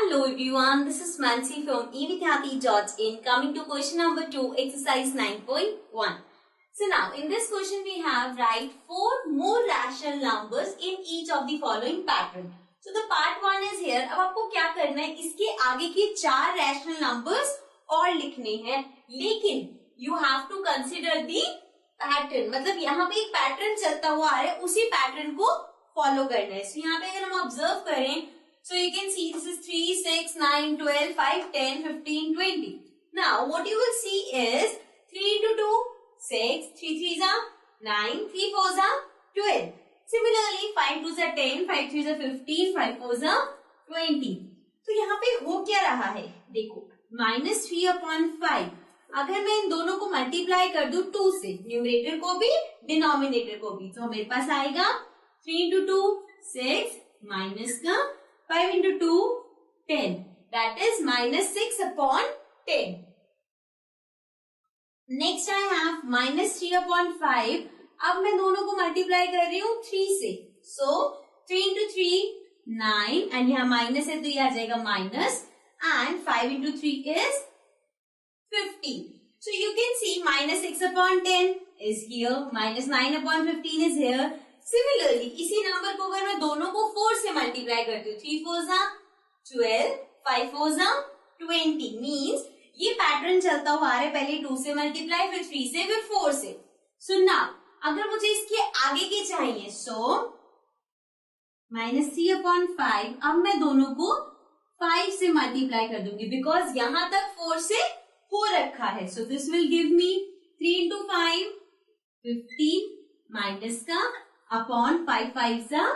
Hello everyone, this is Mansi from evidyati.in coming to question number 2, exercise 9.1. So now in this question we have write 4 more rational numbers in each of the following pattern. So the part 1 is here. अब आपको क्या करना है, इसके आगे के 4 rational numbers और लिखने हैं, लेकिन you have to consider the pattern. मतलब यहाँ पे एक पैटर्न चलता हुआ आ रहा है, उसी पैटर्न को फॉलो करना है. So यहाँ पे अगर हम ऑब्जर्व करें, so you can see this is 3, 6, 9, 12, 5, 10, 15, 20. Now what you will see is 3 into 2, 6, 3 3s are 9, 3 4s are 12. Similarly 5 2s are 10, 5 3s are 15, 5 4s are 20. तो यहाँ पे हो क्या रहा है, देखो -3/5. अगर मैं इन दोनों को मल्टीप्लाई कर दूं 2 से, न्यूमरेटर को भी डिनोमिनेटर को भी, तो मेरे पास आएगा 3 into 2 6 माइनस का 5 into 2 10, that is -6/10. Next I have -3/5. अब मैं दोनों को मल्टीप्लाई कर रही हूँ 3 से, so 3 into 3 9, एंड यहाँ माइनस है तो ये आ जाएगा minus, and 5 into 3 is 15. So you can see -6/10 is here, -9/15 is here. Similarly, इसी नंबर को अगर मैं दोनों को 4 से मल्टीप्लाई करती हूँ, 3 4s are 12, 5 4s are 20, means ये पैटर्न चलता हुआ आ रहा है, पहले 2 से मल्टीप्लाई, फिर 3 से, फिर 4 से. सो नाउ अगर मुझे इसके आगे के चाहिए, सो -3/5, अब मैं दोनों को 5 से मल्टीप्लाई कर दूंगी, बिकॉज यहां तक 4 से हो रखा है. So this will give me 3 into 5 15 minus का अपॉन 5 5s are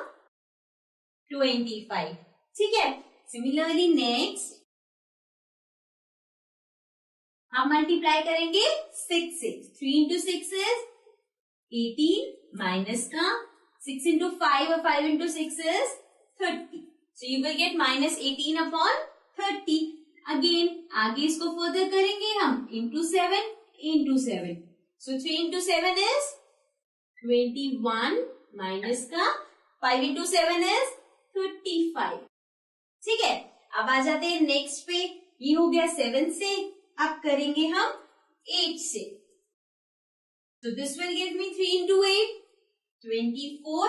25. ठीक है. सिमिलरली नेक्स्ट हम मल्टीप्लाई करेंगे 6 से. 3 into 6 is 18 माइनस का 6 into 5 और 5 into 6 is 30. So you will get -18/30. Again आगे इसको फर्दर करेंगे हम into 7 into 7. So 3 into 7 is 21 minus का 5 into 7 is 35. ठीक है. अब आ जाते हैं नेक्स्ट पे. ये हो गया 7 से, अब करेंगे हम 8 से. So this will give me 3 into 8 24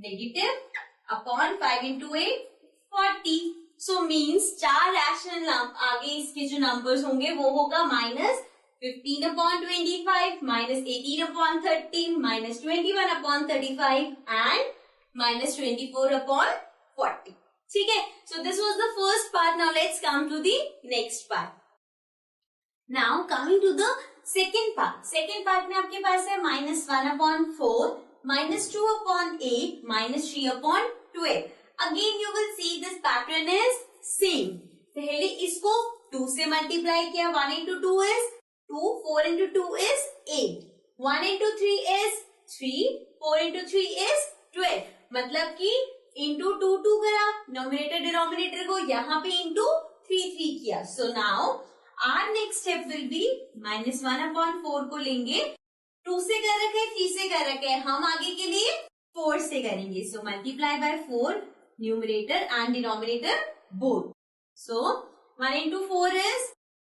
negative upon 5 into 8 40. So means 4 rational आगे इसके जो नंबर्स होंगे वो होगा -15/25, -18/30, -21/35 and -24/40. ठीक है. So this was the first part. Now let's come to the next part. Now coming to the second part. Second part में आपके पास है -1/4, -2/8, -3/12. Again you will see this pattern is same. पहले इसको 2 से मल्टीप्लाई किया, 1 into 2 is 2, 4 into 2 is 8, 1 into 3 is 3, 4 into 3 is 12. मतलब कि into 2 2 करा, नोमिनेटर डिनोमिनेटर को यहाँ पे into 3 3 किया. So now our next step will be -1/4 को लेंगे, 2 से कर रखे, 3 से कर रखे, हम आगे के लिए 4 से करेंगे. So multiply by 4, numerator and denominator both. So 1 into 4 is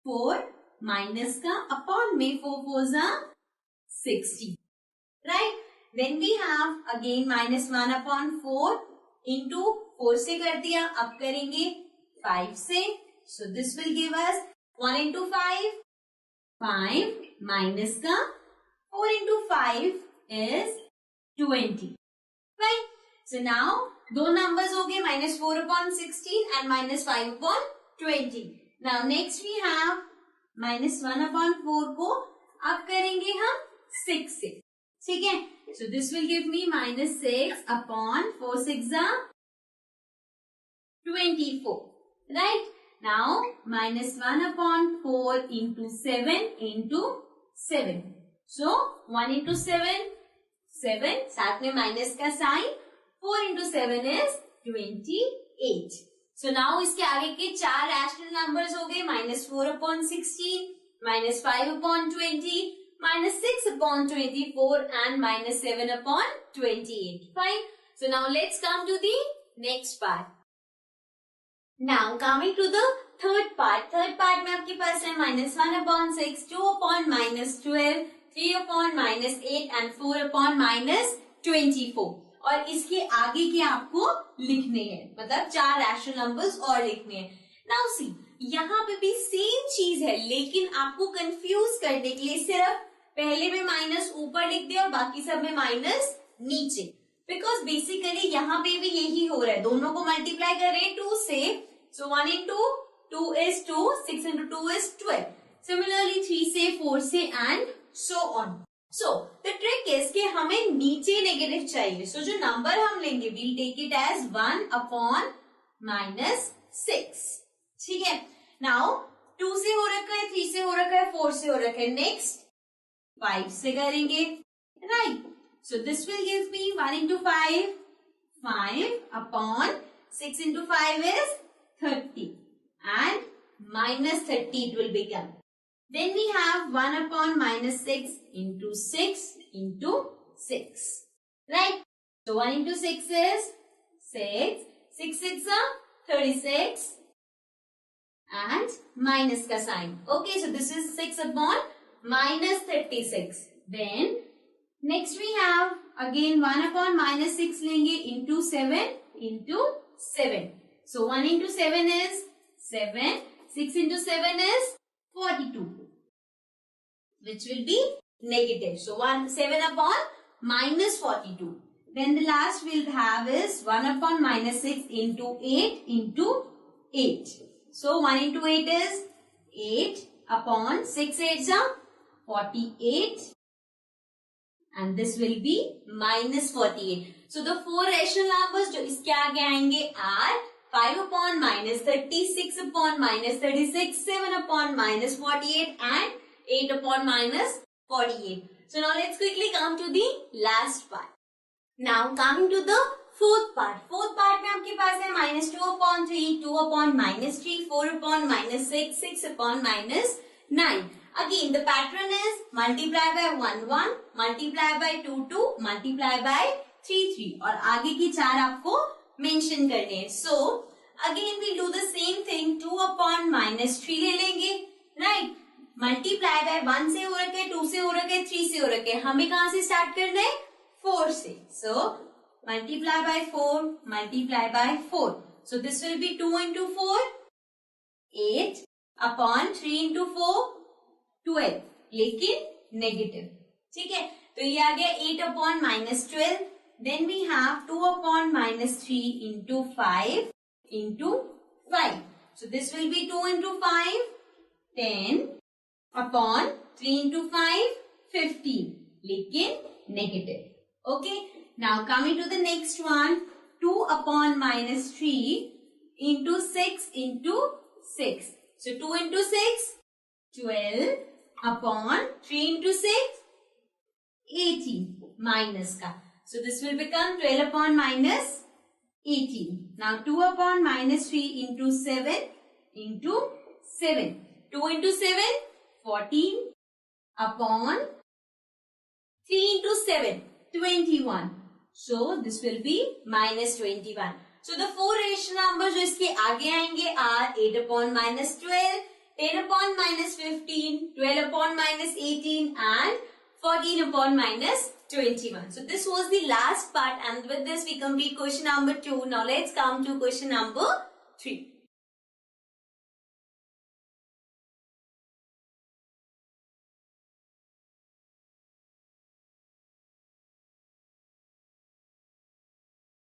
4, minus का अपॉन में 4 4s are 60. Right. Then we have again -1/4 into 4 से कर दिया, अब करेंगे 5 से. So this will give us 1 into 5 5 minus का 4 into 5 is 20. Right. So now दो नंबर्स हो गए, -4/16 and -5/20. Now next we have -1/4 को अब करेंगे हम 6 से. ठीक है. So this will give me -6/4 6 are 24. Right. Now -1/4 into 7 into 7. So 1 into 7 7, साथ में माइनस का sign, 4 into 7 is 28. So now इसके आगे के 4 रैशनल नंबर्स हो गए, -4/16, -5/20, -6/24 and -7/28. Fine. So now let's come to the next part. Now coming to the third part में आपके पास है -1/6, 2/-12, 3/-8 and 4/-24. और इसके आगे के आपको लिखने हैं, मतलब 4 रैशनल नंबर्स और लिखने हैं. नाउ सी, यहाँ पे भी सेम चीज है, लेकिन आपको कंफ्यूज करने के लिए सिर्फ पहले में माइनस ऊपर लिख दिया और बाकी सब में माइनस नीचे. बिकॉज बेसिकली यहाँ पे भी यही हो रहा है, दोनों को मल्टीप्लाई कर रहे हैं 2 से. सो 1 into 2 is 2, 6 into 2 is 12. Similarly 3 से 4 से and so on. So the trick is कि हमें नीचे नेगेटिव चाहिए. So जो नंबर हम लेंगे we'll take it as 1/-6. ठीक है. Now 2 से हो रखा है, 3 से हो रखा है, 4 से हो रखा है. Next 5 से करेंगे, right? So this will give me 1 into 5, 5/6 into 5 is 30 and -30 it will become. Then we have 1/-6 into 6 into 6. Right? So 1 into 6 is 6. 6 6 are 36 and minus ka sign. Okay, so this is 6/-36. Then next we have again 1/-6 lenge into 7 into 7. So 1 into 7 is 7. 6 into 7 is 42, which will be negative. So 7/-42. Then the last we'll have is 1/-6 into 8 into 8. So 1 into 8 is 8/6 8s are 48. And this will be -48. So the 4 rational numbers जो इसके आगे आएंगे are 5/-30, 6/-36, 7/-48 and 8/-48. So now let's quickly come to the last part. Now coming to the fourth part. Fourth part में आपके पास है -2/3, 2/-3, 4/-6, 6/-9. Again the pattern is multiply by 1 1, multiply by 2 2, multiply by 3 3 और आगे की 4 आपको मेंशन करने हैं. So again we do the same thing. 2/-3 ले लेंगे, right? मल्टीप्लाई बाय 1 से हो रखे, 2 से हो रखे, 3 से हो रखे. हमें कहां से स्टार्ट करना है? 4 से. So multiply by 4, multiply by 4. So this will be 2 into 4, 8/3 into 4, 12. लेकिन नेगेटिव. ठीक है, तो ये आ गया 8/-12. Then we have 2/-3 into 5 into 5. So this will be 2 into 5, 10/3 into 5, 15. लेकिन negative. Okay. Now coming to the next one, 2/-3 into 6 into 6. So 2 into 6, 12/3 into 6, 18 minus का. So this will become 12/-18. Now 2/-3 into 7 into 7. 2 into 7, 14/3 into 7, 21. So this will be -21. So the 4 rational numbers जो इसके आगे आएंगे are 8/-12, 10/-15, 12/-18 and 14/-21. So this was the last part, and with this we complete question number 2. Now let's come to question number 3.